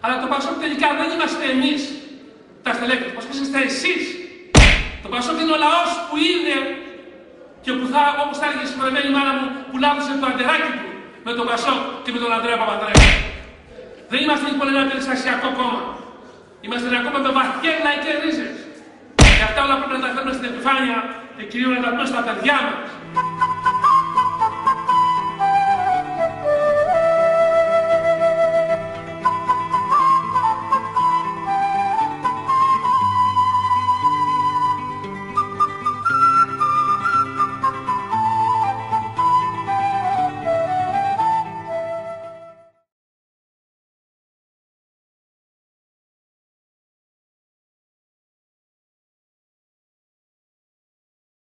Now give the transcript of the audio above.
Αλλά το Πασόκ τελικά δεν είμαστε εμείς τα στελέχη του Πασόκ, είστε εσείς. Το Πασόκ είναι ο λαός που είναι και που θα, όπως θα έλεγε η συγχωρεμένη μάνα μου, που λάβησε το αντεράκι του με τον Πασόκ και με τον Ανδρέα Παπανδρέου. Δεν είμαστε λοιπόν ένα περιστασιακό κόμμα. Είμαστε ένα κόμμα με βαθιές λαϊκές ρίζες. Και αυτά όλα πρέπει να τα φέρουμε στην επιφάνεια και κυρίως να τα πούμε στα παιδιά μας.